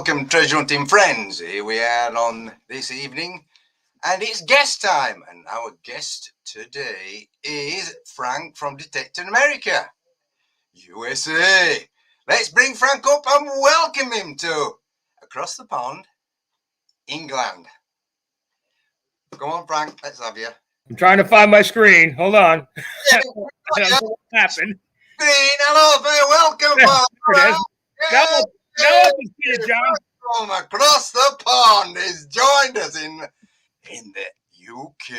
welcome, treasure hunting friends. Here we are on this evening, and it's guest time. And our guest today is Frank from Detecting America, USA. Let's bring Frank up and welcome him to Across the Pond, England. Come on, Frank, let's have you. I'm trying to find my screen. Hold on. Yeah, I don't know what happened. Green, hello there, welcome, There it is. Now I can see you, John. From Across the Pond has joined us in the UK.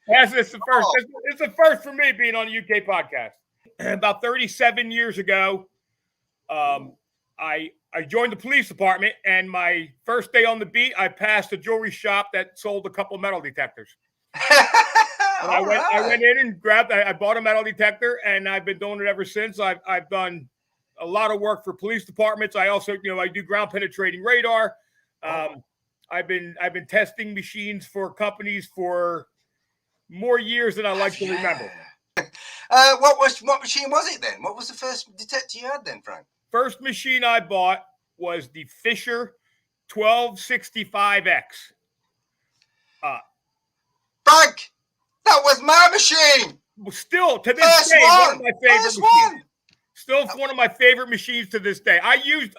Yes, it's the first. It's the first for me being on a UK podcast. About 37 years ago, I joined the police department, and my first day on the beat, I passed a jewelry shop that sold a couple of metal detectors. And I went in and I bought a metal detector, and I've been doing it ever since. I've done a lot of work for police departments. I also, I do ground penetrating radar. I've been testing machines for companies for more years than I like to remember. What machine was it then? What was the first detector you had then, Frank? First machine I bought was the Fisher 1265X. Frank, that was my machine. Still to this day, one of my favorite machines. Still one of my favorite machines to this day. I used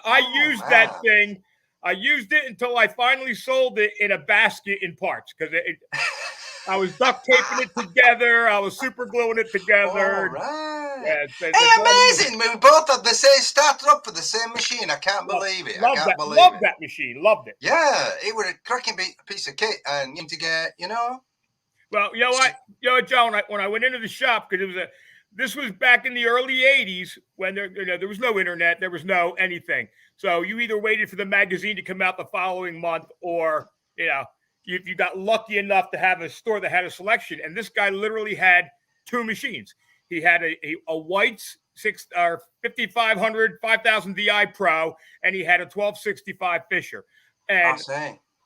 that thing. I used it until I finally sold it in a basket in parts because I was duct taping it together. I was super gluing it together. All right. Yeah, hey, amazing. We both had the same, started up for the same machine. I can't believe it. Loved that machine. Loved it. Yeah, it was a cracking piece of kit, and to get, Well, you know what, John, when I went into the shop, because this was back in the early 80s when there was no internet, there was no anything. So you either waited for the magazine to come out the following month, or if you got lucky enough to have a store that had a selection. And this guy literally had two machines. He had a White's 5500 5000 DI Pro, and he had a 1265 Fisher. And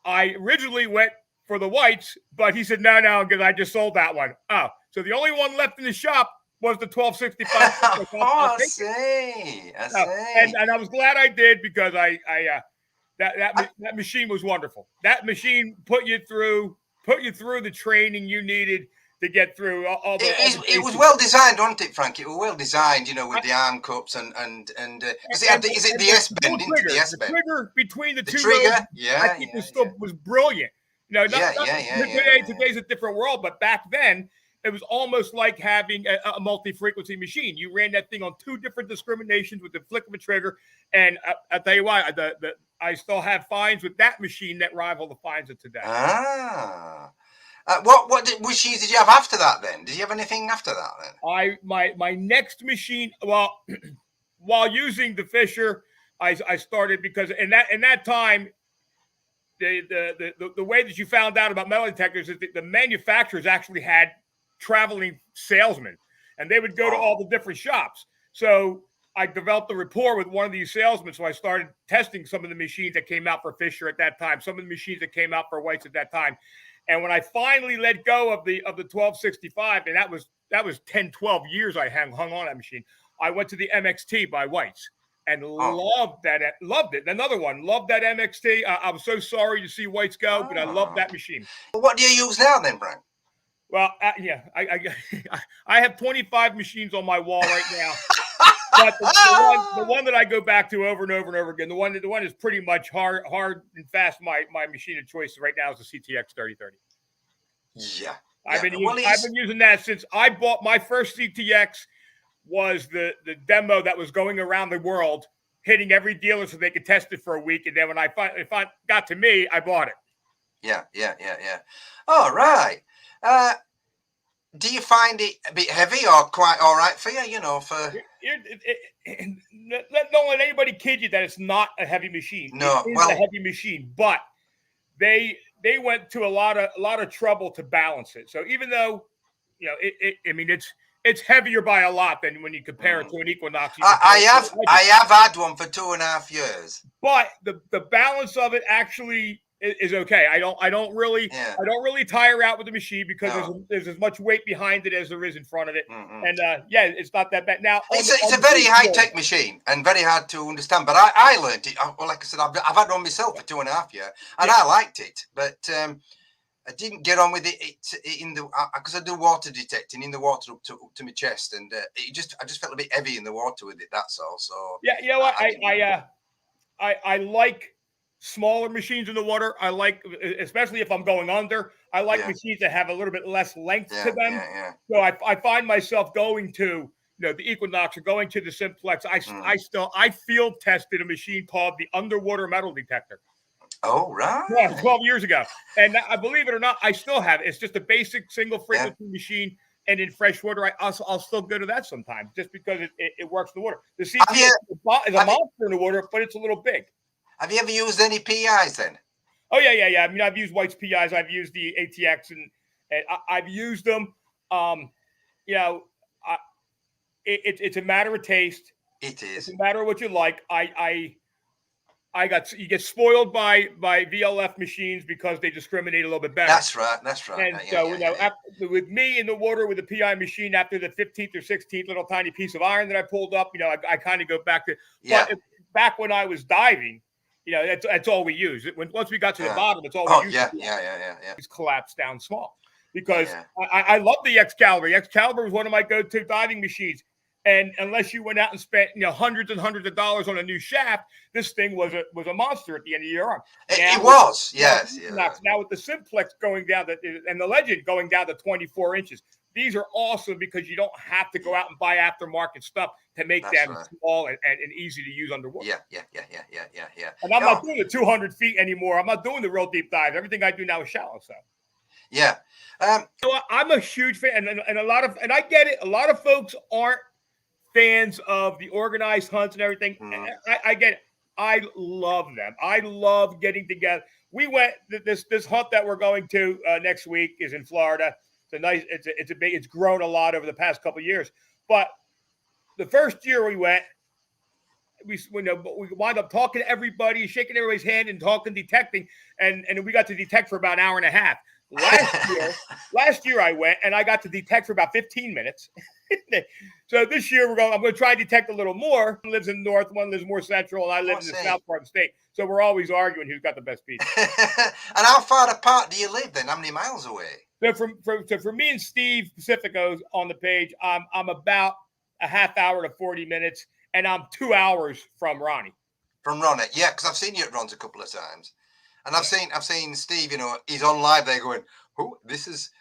I originally went for the Whites, but he said no, because I just sold that one. Oh, so the only one left in the shop was the 1265. I see. And I was glad I did, because that machine was wonderful. That machine put you through the training you needed to get through all the. It was well designed, wasn't it, Frank? It was well designed, with the arm cups and is it the S bend? The S bend. The trigger between the two. Trigger, was brilliant. Today's a different world, but back then it was almost like having a multi-frequency machine. You ran that thing on two different discriminations with the flick of a trigger, and I'll tell you why. I still have finds with that machine that rival the finds of today. What machines did you have after that then? Did you have anything after that then? My next machine, while using the Fisher, I started, because in that time, the way that you found out about metal detectors is that the manufacturers actually had traveling salesmen, and they would go to all the different shops. So I developed a rapport with one of these salesmen. So I started testing some of the machines that came out for Fisher at that time, some of the machines that came out for Whites at that time. And when I finally let go of the 1265, and that was 10, 12 years I hung on that machine, I went to the MXT by Whites. And loved it. Another one, loved that MXT. I was so sorry to see Whites go, but I loved that machine. Well, what do you use now then, Frank? Well, I have 25 machines on my wall right now. But the one that I go back to over and over and over again, the one is pretty much hard and fast. My machine of choice right now is the CTX 3030. Yeah. I've been using that since I bought my first CTX. Was the demo that was going around the world, hitting every dealer so they could test it for a week. And then when if I got to me, I bought it. Yeah. All right. Do you find it a bit heavy or quite all right for you, Don't let anybody kid you that it's not a heavy machine. No, it is a heavy machine, but they went to a lot of trouble to balance it. So even though, it's heavier by a lot than when you compare it to an Equinox. I have had one for 2.5 years. But the balance of it actually, is okay. I don't really tire out with the machine because there's as much weight behind it as there is in front of it, and it's not that bad. Now it's a very high tech machine and very hard to understand. But I learned it. Well, like I said, I've had one myself for 2.5 years, and I liked it, but I didn't get on with it in the because I do water detecting in the water up to my chest, and I just felt a bit heavy in the water with it. That's all. So yeah, you know what? I like smaller machines in the water. I like, especially if I'm going under. I like machines that have a little bit less length to them. So I find myself going to the Equinox or going to the Simplex. I field tested a machine called the underwater metal detector. Oh, right. Yeah, 12 years ago. And I believe it or not, I still have it. It's just a basic single frequency machine. And in freshwater, I'll still go to that sometimes just because it works in the water. The CP is a monster in the water, but it's a little big. Have you ever used any PIs then? Oh, yeah. I mean, I've used White's PIs. I've used the ATX, and I've used them. It's a matter of taste. It is. It's a matter of what you like. You get spoiled by VLF machines because they discriminate a little bit better. That's right. And with me in the water with the PI machine, after the 15th or 16th little tiny piece of iron that I pulled up, I kind of go back to. But back when I was diving, that's all we used. Once we got to the bottom, it's all we used. Yeah. It's collapsed down small because I love the Excalibur. The Excalibur was one of my go-to diving machines. And unless you went out and spent hundreds and hundreds of dollars on a new shaft, this thing was a monster at the end of your arm. It was, yes. Now with the Simplex going down and the Legend going down to 24 inches, these are awesome because you don't have to go out and buy aftermarket stuff to make them small and easy to use underwater. Yeah. And I'm not doing the 200 feet anymore. I'm not doing the real deep dives. Everything I do now is shallow. So. Yeah. I'm a huge fan, and I get it. A lot of folks aren't fans of the organized hunts and everything. I get it. I love them. I love getting together. We went this hunt that we're going to next week is in Florida. It's grown a lot over the past couple of years. But the first year we went, we wound up talking to everybody, shaking everybody's hand and talking, detecting, and we got to detect for about an hour and a half. Last year I went and I got to detect for about 15 minutes. So this year I'm going to try to detect a little more. One lives in the north, one lives more central, and I live in the south part of the state. So we're always arguing who's got the best piece. And how far apart do you live then? How many miles away? So for me and Steve Pacifico's on the page, I'm about a half hour to 40 minutes, and I'm 2 hours from Ronnie. From Ronnie, yeah, because I've seen you at Ron's a couple of times. And I've seen Steve, he's on live there going, "Oh, this is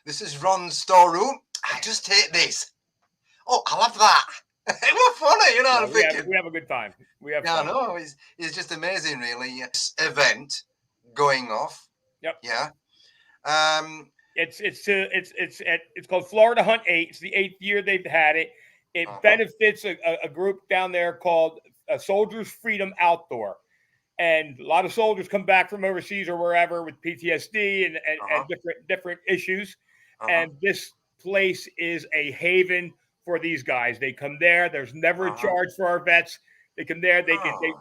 Ron's storeroom. I just hate this. Oh, I love that." It was funny, we have a good time. We have fun. No, it's just amazing, really. This event going off. Yep. Yeah. It's called Florida Hunt 8. It's the 8th year they've had it. It benefits a group down there called Soldiers Freedom Outdoor. And a lot of soldiers come back from overseas or wherever with PTSD and different issues. And this place is a haven for these guys. They come there. There's never a charge for our vets. They come there.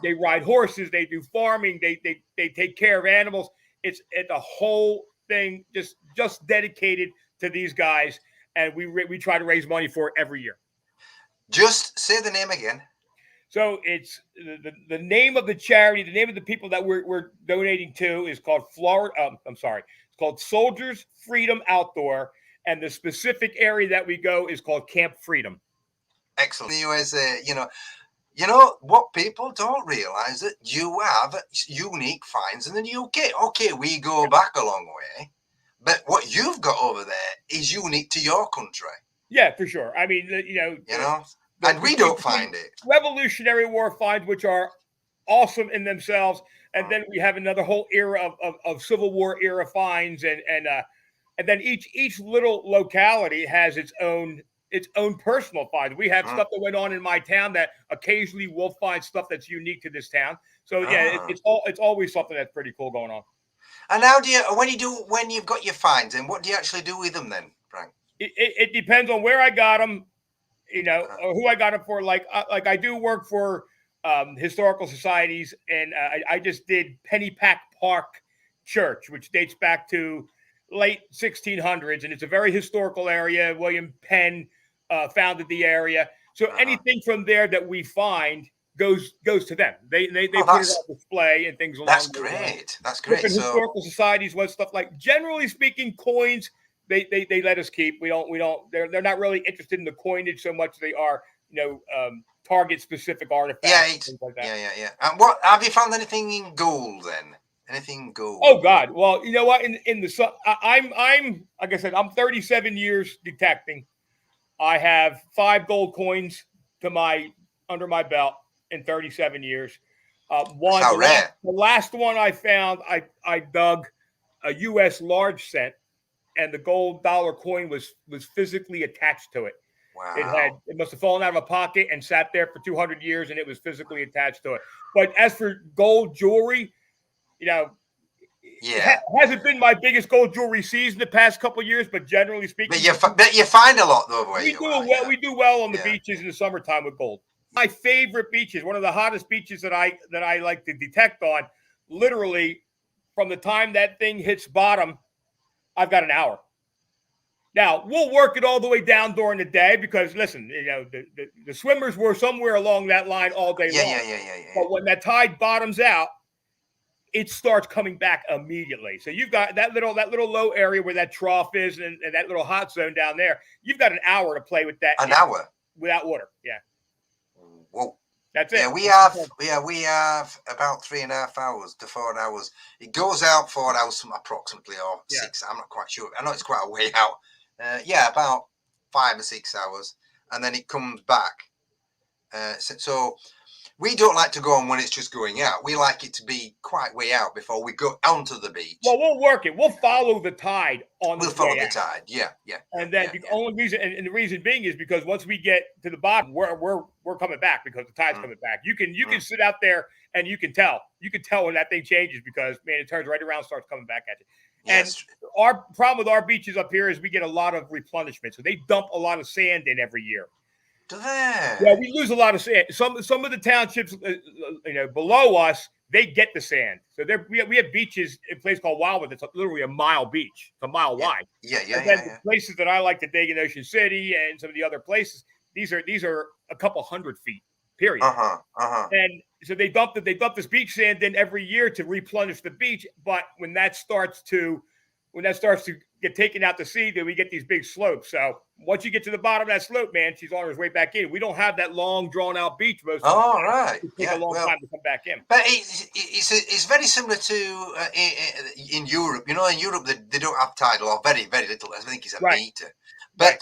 They ride horses. They do farming. They take care of animals. It's a whole thing just dedicated to these guys. And we try to raise money for it every year. Just say the name again. So it's the name of the charity, the name of the people that we're donating to is called it's called Soldiers Freedom Outdoor, and the specific area that we go is called Camp Freedom. Excellent. The USA, you know what people don't realize that you have unique finds in the UK. Okay, we go back a long way, but what you've got over there is unique to your country. Yeah, for sure. I mean, and we don't find it. Revolutionary War finds, which are awesome in themselves, and then we have another whole era of Civil War era finds, and then each little locality has its own personal finds. We have stuff that went on in my town that occasionally we'll find stuff that's unique to this town. So it's always something that's pretty cool going on. And how do you when you've got your finds, and what do you actually do with them then, Frank? It depends on where I got them. Or who I got it for. Like I do work for historical societies, and I just did Pennypack Park church, which dates back to late 1600s, and it's a very historical area. William Penn founded the area. So anything from there that we find goes to them. They put it on display and things along. That's great. That's great. Different historical societies, what stuff like. Generally speaking, coins they let us keep. We don't. They're not really interested in the coinage so much. They are target specific artifacts. Yeah, things like that. yeah. And what have you found anything in gold then? Anything gold? Oh God! Well, you know what? In the I'm like I said, I'm 37 years detecting. I have 5 gold coins under my belt in 37 years. The last one I found, I dug a U.S. large cent, and the gold dollar coin was physically attached to it. Wow! It must have fallen out of a pocket and sat there for 200 years, and it was physically attached to it. But as for gold jewelry, yeah, it hasn't been my biggest gold jewelry season the past couple of years, but generally speaking, but you find a lot though. We do well on the beaches in the summertime with gold. My favorite beaches, one of the hottest beaches that I like to detect on, literally from the time that thing hits bottom, I've got an hour. Now, we'll work it all the way down during the day because, listen, the swimmers were somewhere along that line all day long. Yeah. But when that tide bottoms out, it starts coming back immediately. So you've got that little low area where that trough is and that little hot zone down there. You've got an hour to play with that. An hour? Without water, yeah. Whoa. That's it. Yeah, we have about 3.5 hours to 4 hours. It goes out 4 hours approximately, or 6. I'm not quite sure. I know it's quite a way out. About 5 or 6 hours, and then it comes back. So we don't like to go on when it's just going out. We like it to be quite way out before we go onto the beach. Well, we'll work it. We'll follow the tide on We'll follow the tide. Yeah. And then only reason, and the reason being is because once we get to the bottom, we're coming back because the tide's coming back. You can sit out there and you can tell when that thing changes because man, it turns right around, and starts coming back at you. Yes. And our problem with our beaches up here is we get a lot of replenishment. So they dump a lot of sand in every year. Do they? Yeah, we lose a lot of sand. Some of the townships, below us, they get the sand. So we have beaches in a place called Wildwood that's literally a mile beach. It's a mile wide. Yeah. The places that I like to dig in Ocean City and some of the other places, these are a couple 100 feet. Period. And so they dump this beach sand in every year to replenish the beach. But when that starts to get taken out to sea, then we get these big slopes. So once you get to the bottom of that slope, man, she's on her way back in. We don't have that long, drawn out beach most of the time. Right. It takes a long time to come back in. But it's very similar to in Europe. In Europe they don't have tidal or very, very little. I think it's a meter. But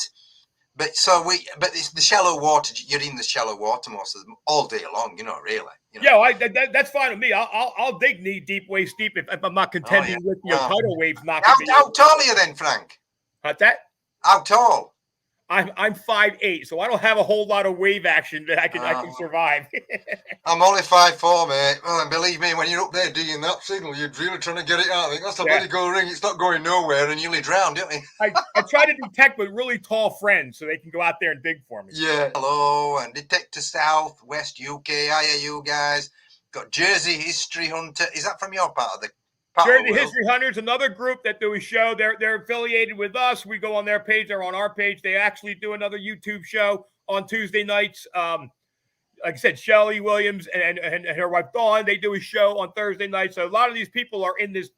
it's the shallow water. You're in the shallow water most of them all day long. Really. Yeah, that's fine with me. I'll dig knee deep, waist deep if I'm not contending with your tidal waves knocking me. How tall are you then, Frank? What's that? How tall? I'm 5'8", so I don't have a whole lot of wave action that I can survive. I'm only 5'4", mate. Well, and believe me, when you're up there digging that signal, you're really trying to get it out. I think that's a bloody gold ring. It's not going nowhere, and you'll drown, don't you? I try to detect with really tall friends so they can go out there and dig for me. Yeah. Hello, and Detector South, West UK. Hiya, you guys. Got Jersey History Hunter. Is that from your part of the? Jersey History Hunters, another group that do a show. They're affiliated with us. We go on their page. They're on our page. They actually do another YouTube show on Tuesday nights. Like I said, Sheeli Williams and her wife Dawn, they do a show on Thursday night. So a lot of these people are in this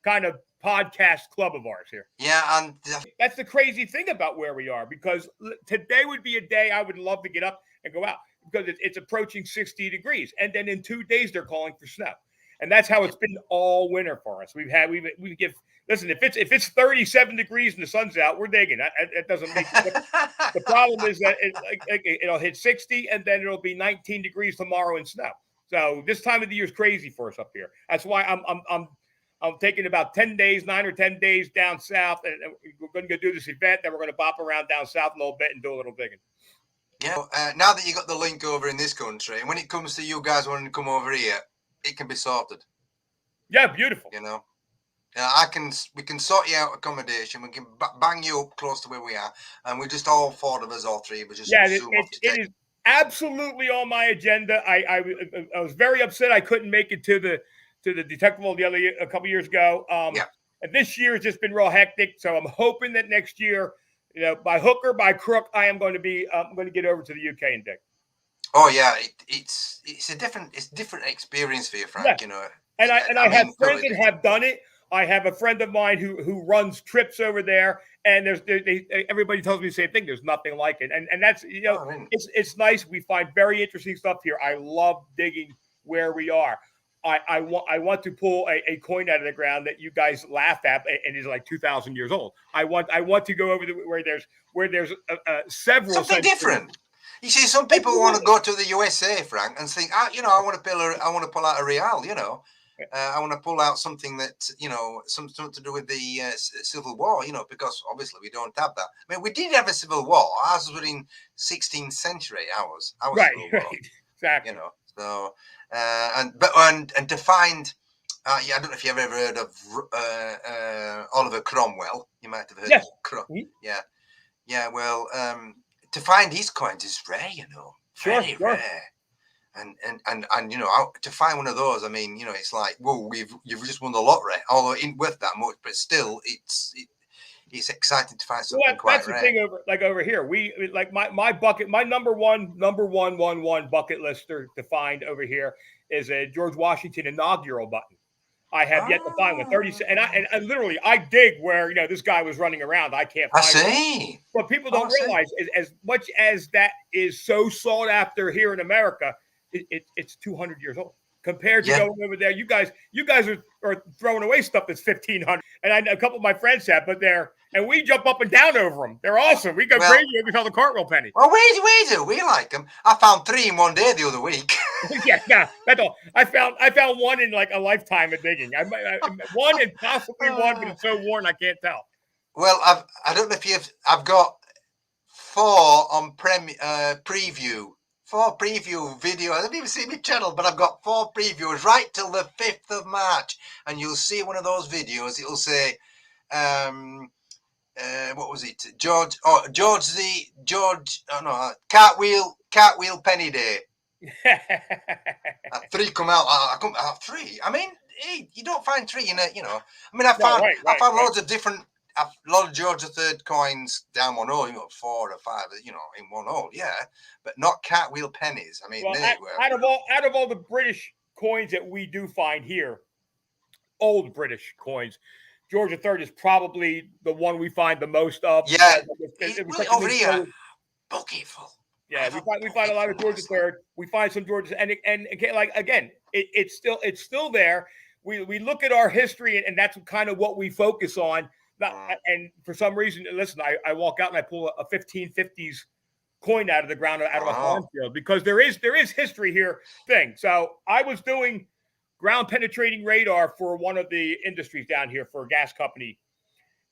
kind of podcast club of ours here. Yeah, and that's the crazy thing about where we are, because today would be a day I would love to get up and go out because it's approaching 60 degrees. And then in 2 days, they're calling for snow. And that's how it's been all winter for us. Listen, if it's 37 degrees and the sun's out, we're digging. That doesn't make the problem is that it'll hit 60 and then it'll be 19 degrees tomorrow and snow. So this time of the year is crazy for us up here. That's why I'm taking about 9 or 10 days down south, and we're going to go do this event. Then we're going to bop around down south a little bit and do a little digging. Yeah. Now that you got the link over in this country, when it comes to you guys wanting to come over here, it can be sorted. Yeah, beautiful. We can sort you out accommodation. We can bang you up close to where we are, and we just all 4 of us, all 3 of us, just zoom off to it is absolutely on my agenda. I was very upset I couldn't make it to to the Detectable a couple years ago. And this year has just been real hectic. So I'm hoping that next year, by hook or by crook, I am going to be going to get over to the UK and dig. Oh yeah, it's a different experience for you, Frank. Yeah. And I have friends that have done it. I have a friend of mine who runs trips over there, and everybody tells me the same thing. There's nothing like it, and that's it's nice. We find very interesting stuff here. I love digging where we are. I want to pull a coin out of the ground that you guys laugh at and is like 2,000 years old. I want to go over where there's several something different. You see, some people want to go to the USA, Frank, and think, I want to pull out a real, I want to pull out something that, something to do with the Civil War, because obviously we don't have that. I mean, we did have a Civil War. Ours was in 16th century. Ours right, Civil War, right, exactly. So and to find, I don't know if you've ever heard of Oliver Cromwell. You might have heard of Cromwell. Yeah. Well, to find his coins is rare, very rare. And to find one of those, I mean, it's like, whoa, you've just won the lottery, although it ain't worth that much, but still, it's exciting to find something quite rare. That's the thing over here. We like my bucket, my number one bucket list to find over here is a George Washington inaugural button. I have yet to find one. 30, and I literally dig where this guy was running around. I can't find it. But people don't realize as much as that is so sought after here in America. It's 200 years old compared to going over there. You guys are throwing away stuff that's 1,500, and a couple of my friends have, and we jump up and down over them. They're awesome. We go crazy every time the cartwheel penny. Well, we do. We like them. I found 3 in one day the other week. yeah, that's all. I found one in like a lifetime of digging. One and possibly one, but it's so worn I can't tell. Well, I don't know if I've got 4 on preview. 4 preview videos. I haven't even seen my channel, but I've got 4 previews right till the 5th of March. And you'll see one of those videos. It'll say, what was it? Cartwheel Penny Day. 3 come out. I come out 3. I mean, you don't find 3 in it, I mean, I found loads of different. A lot of George III coins down one hole, 4 or 5, in one hole, but not cartwheel pennies. I mean, out of all the British coins that we do find here, old British coins, George III is probably the one we find the most of. Yeah, over here, bucket full. Yeah, we find a lot of George III. We find some George, and again, it's still there. We look at our history, and that's kind of what we focus on. And for some reason, listen, I walk out and I pull a 1550s coin out of the ground, out of a farm field, because there is history here thing. So I was doing ground penetrating radar for one of the industries down here for a gas company.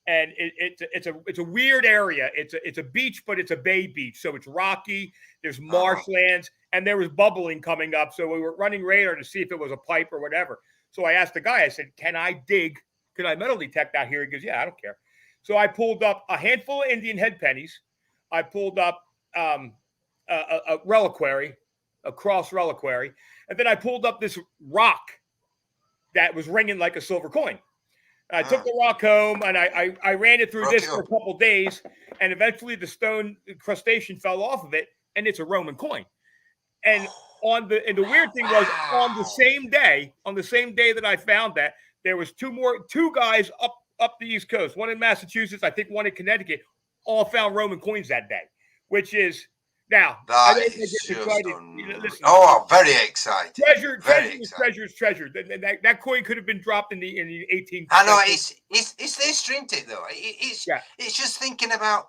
And it's a weird area. It's a beach, but it's a bay beach. So it's rocky. There's marshlands, and there was bubbling coming up. So we were running radar to see if it was a pipe or whatever. So I asked the guy, I said, can I metal detect out here? He goes, yeah, I don't care. So I pulled up a handful of Indian head pennies. I pulled up a reliquary, a cross reliquary. And then I pulled up this rock that was ringing like a silver coin. I took the rock home and I ran it through this for a couple days. And eventually the stone crustacean fell off of it. And it's a Roman coin. And the weird thing was on the same day that I found that, there was 2 guys up the East Coast, one in Massachusetts, I think one in Connecticut, all found Roman coins that day, which is now. That is just very exciting. Treasure. That coin could have been dropped in the 18th. I know it's this, isn't it? Though it's just thinking about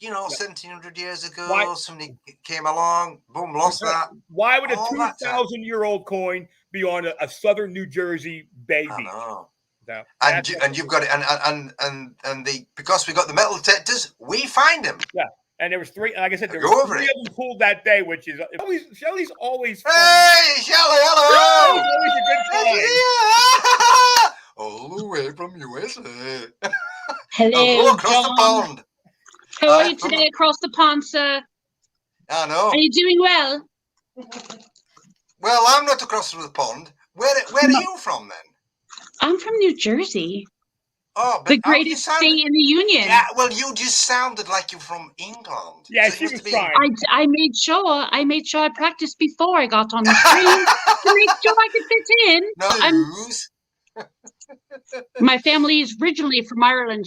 1,700 years ago, somebody came along, boom, lost that. Why would a 2,000-year-old coin be on a southern New Jersey bay beach? I know. No, and you've got it, and because we got the metal detectors, we find them. Yeah, and there was 3. Like I said, there were 3 of them pulled that day, which is Sheeli's always fun. Hey, Sheeli, hello! Always a good time. All the way from USA. Hello, across John. the pond. How are you today across the pond, sir? I know. Are you doing well? Well, I'm not across the pond, Where are you from then? I'm from New Jersey, Oh, but the greatest state in the union. Yeah, well, you just sounded like you're from England. Yeah, So she was be... trying. I made sure I practiced before I got on the screen to make sure I could fit in. No. My family is originally from Ireland,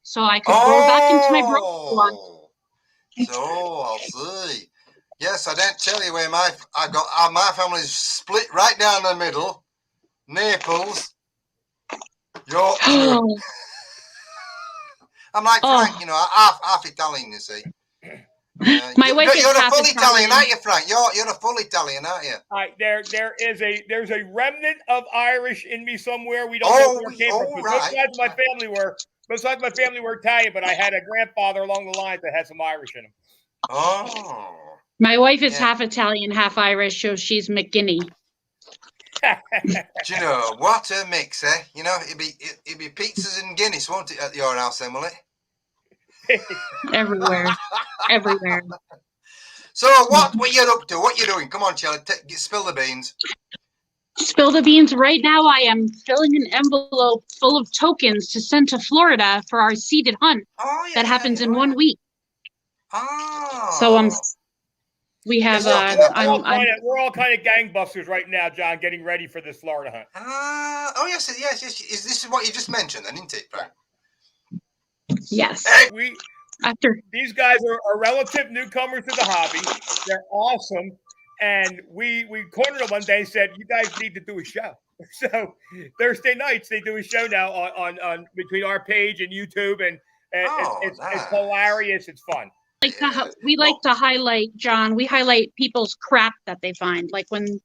so I could roll back into my broken one. So I'll see. Yes, I didn't tell you where my family's split right down the middle. Naples, Yorkshire. I'm like Frank, half Italian, you see. My wife is you're half a full Italian, Italian, aren't you, Frank? You're a full Italian, aren't you? There's a remnant of Irish in me somewhere. We don't know where it came from. Both sides of my family were Italian, but I had a grandfather along the lines that had some Irish in him. Oh. My wife is half Italian, half Irish, so she's McGinney. Do you know what a mix, eh? It'd be pizzas and Guinness, won't it, at your house, Emily? Everywhere. So what you're up to? What you doing? Come on, Sheeli, spill the beans. Spill the beans. Right now, I am filling an envelope full of tokens to send to Florida for our seeded hunt. That happens in 1 week. Oh. So we have we're all kind of gangbusters right now, John, getting ready for this Florida hunt. Yes. Is this what you just mentioned, then, isn't it, Frank? Yes. These guys are relative newcomers to the hobby. They're awesome. And we cornered them one day and said, you guys need to do a show. So Thursday nights they do a show now on between our page and YouTube, and it's hilarious. It's fun. We like to highlight, John. We highlight people's crap that they find. Like when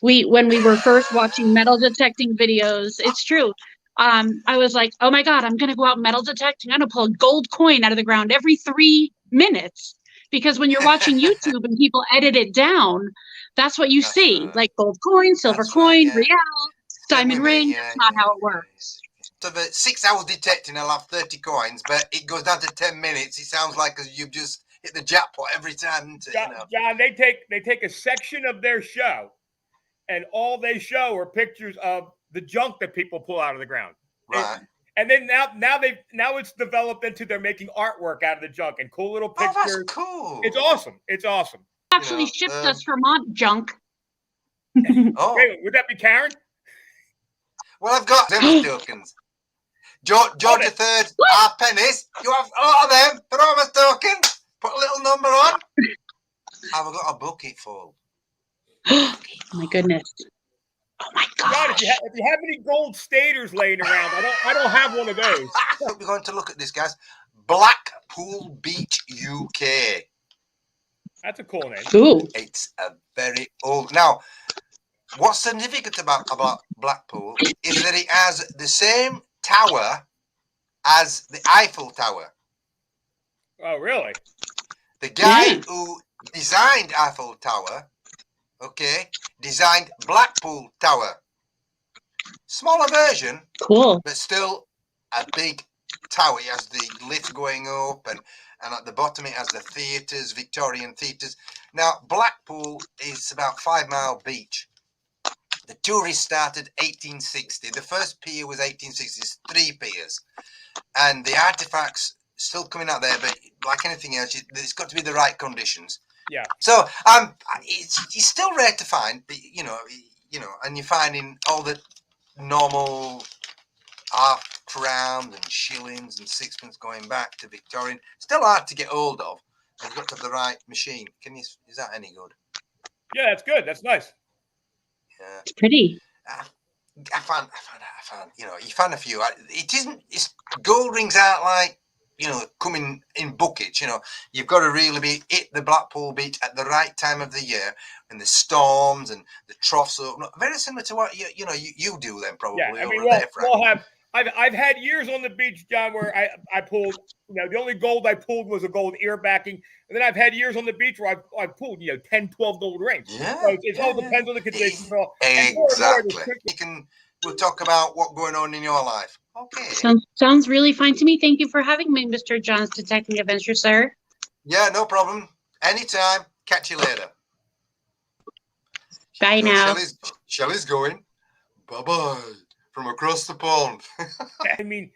we were first watching metal detecting videos, it's true. I was like, oh my God, I'm gonna go out metal detecting. I'm gonna pull a gold coin out of the ground every 3 minutes. Because when you're watching YouTube and people edit it down, that's what you see. Like gold coin, silver coin, real, diamond ring. That's not how it works. So the 6 hours detecting, I'll have 30 coins, but it goes down to 10 minutes. It sounds like you've just hit the jackpot every time. John, they take a section of their show, and all they show are pictures of the junk that people pull out of the ground. Right. And then now it's developed into they're making artwork out of the junk and cool little pictures. Oh, that's cool. It's awesome. It's awesome. Actually shipped us Vermont junk. Wait, would that be Karen? Well, I've got them tokens. George III, half pennies. You have a lot of them. Throw them a token. Put a little number on. I've got a bucket full. Oh my goodness. Oh my God! God, if you have any gold staters laying around, I don't have one of those. We're going to look at this, guys. Blackpool Beach, UK. That's a cool name. Ooh. It's a very old. Now, what's significant about Blackpool is that it has the same tower as the Eiffel Tower. Oh, really? The guy who designed Eiffel Tower, designed Blackpool Tower. Smaller version, cool, but still a big tower. It has the lift going up, and at the bottom it has the theatres, Victorian theatres. Now, Blackpool is about 5 Mile Beach. The tourist started 1860. The first pier was 1860. It's 3 piers. And the artifacts still coming out there, but like anything else, it's got to be the right conditions. Yeah. So it's still rare to find, but, and you're finding all the normal half crowns and shillings and sixpence going back to Victorian. Still hard to get hold of. You've got to have the right machine. Is that any good? Yeah, that's good. That's nice. Yeah. It's pretty. I found, you found a few. It's gold rings aren't like, coming in buckets. You've got to really hit the Blackpool Beach at the right time of the year, and the storms and the troughs. Very similar to what you do then, probably. Yeah, I mean, I've had years on the beach, John, where I pulled. The only gold I pulled was a gold ear backing, and then I've had years on the beach where I've pulled 10, 12 gold rings. Yeah, so it all depends on the conditions. Exactly. We'll talk about what's going on in your life. Okay. Sounds really fine to me. Thank you for having me, Mr. John's Detecting Adventure, sir. Yeah, no problem. Anytime. Catch you later. Bye now. Sheeli's going. Bye-bye. From across the pond. I mean,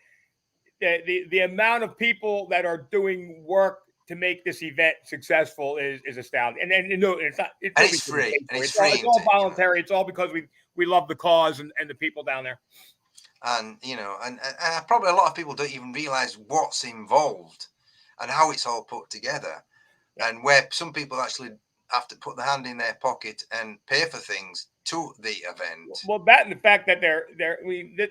the amount of people that are doing work to make this event successful is astounding. And then it's not. It's free. And it's all, free. it's all voluntary. It's all because we love the cause and the people down there. And and probably a lot of people don't even realize what's involved and how it's all put together, and where some people actually have to put their hand in their pocket and pay for things to the event. Well, that and the fact that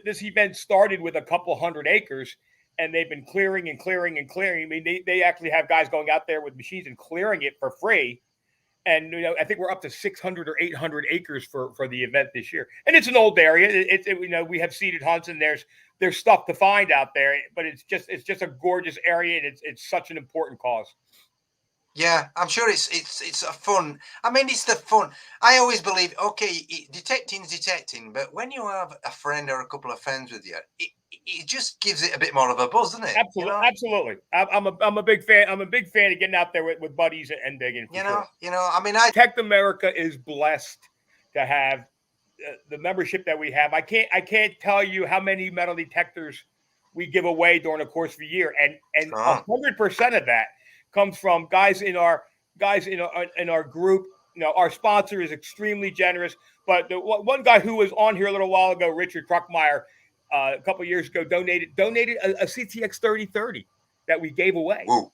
this event started with a couple hundred acres, and they've been clearing and clearing and clearing. I mean, they actually have guys going out there with machines and clearing it for free. And I think we're up to 600 or 800 acres for the event this year. And it's an old area. We have seeded hunts, and there's stuff to find out there. But it's just a gorgeous area, and it's such an important cause. Yeah, I'm sure it's a fun. I mean, it's the fun. I always believe, okay, detecting's detecting, but when you have a friend or a couple of friends with you, it just gives it a bit more of a buzz, doesn't it? Absolutely, absolutely. I'm a big fan. I'm a big fan of getting out there with buddies and digging. I mean, Detect America is blessed to have the membership that we have. I can't tell you how many metal detectors we give away during the course of a year, and 100% of that comes from guys in our group. Our sponsor is extremely generous. But the one guy who was on here a little while ago, Richard Kruckmeyer, a couple of years ago, donated a CTX 3030 that we gave away. Whoa.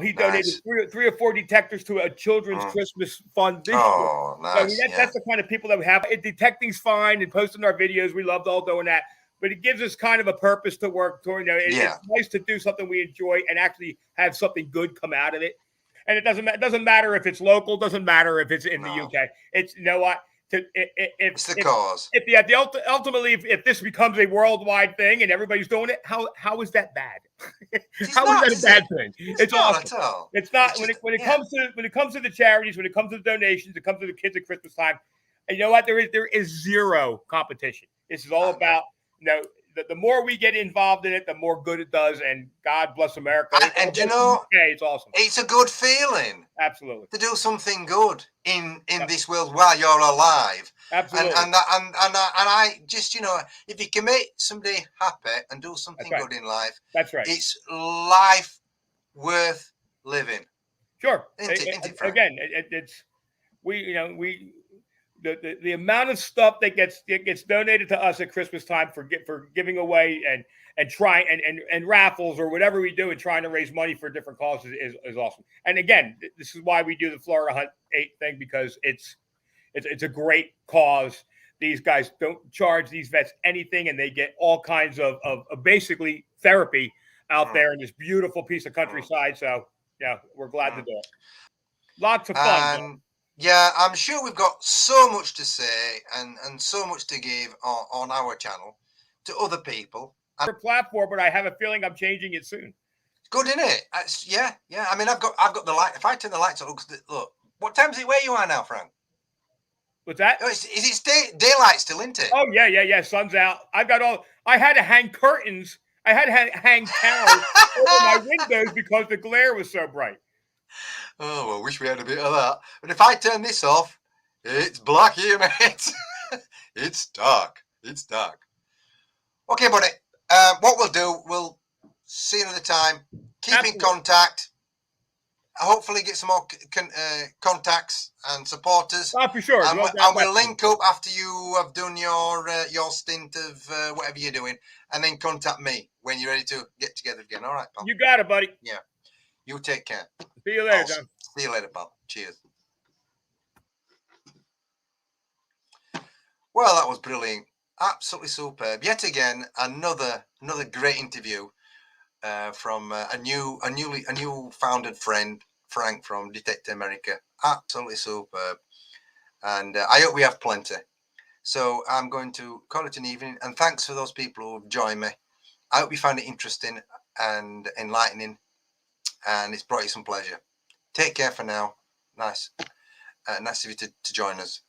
He donated three or four detectors to a children's Christmas fund this year. Nice. I mean, that's the kind of people that we have. Detecting's fine and posting our videos. We loved all doing that. But it gives us kind of a purpose to work toward. It's nice to do something we enjoy and actually have something good come out of it. And it doesn't matter if it's local. Doesn't matter if it's in the UK. It's what. It's the cause. Ultimately, if this becomes a worldwide thing and everybody's doing it, how is that bad? How is that a bad thing? It's not awesome. At all. It's not when it comes to the charities, when it comes to the donations, it comes to the kids at Christmas time. And you know what? There is zero competition. This is all about the more we get involved in it, the more good it does. And God bless America. And it's awesome. It's a good feeling. Absolutely. To do something good in this world while you're alive. Absolutely. And I just, if you can make somebody happy and do something good in life, that's right. It's life worth living. Sure. Isn't it, Frank? Again, the amount of stuff that gets donated to us at Christmas time for giving away and trying and raffles or whatever we do and trying to raise money for different causes is awesome. And again, this is why we do the Florida Hunt 8 thing, because it's a great cause. These guys don't charge these vets anything, and they get all kinds of basically therapy out there in this beautiful piece of countryside. So yeah, we're glad to do it. Lots of fun. Yeah, I'm sure we've got so much to say and so much to give on our channel to other people. Our platform, but I have a feeling I'm changing it soon. Good, isn't it? Yeah. I mean, I've got the light. If I turn the lights on, look. What time is it where you are now, Frank? What's that? Oh, is it daylight still, isn't it? Oh yeah. Sun's out. I had to hang curtains. I had to hang towels over my windows because the glare was so bright. Oh, well, I wish we had a bit of that. But if I turn this off, it's black here, mate. It's dark. Okay, buddy. What we'll do, we'll see you another time. Keep in contact. Hopefully get some more contacts and supporters. Oh, for sure. And we'll link up after you have done your stint of whatever you're doing. And then contact me when you're ready to get together again. All right, pal? You got it, buddy. Yeah. You take care. See you later, John. See you later, pal. Cheers. Well, that was brilliant. Absolutely superb. Yet again, another great interview from a new founded friend, Frank from Detect America. Absolutely superb. And I hope we have plenty. So I'm going to call it an evening. And thanks for those people who have joined me. I hope you found it interesting and enlightening. And it's brought you some pleasure. Take care for now. Nice of you to join us.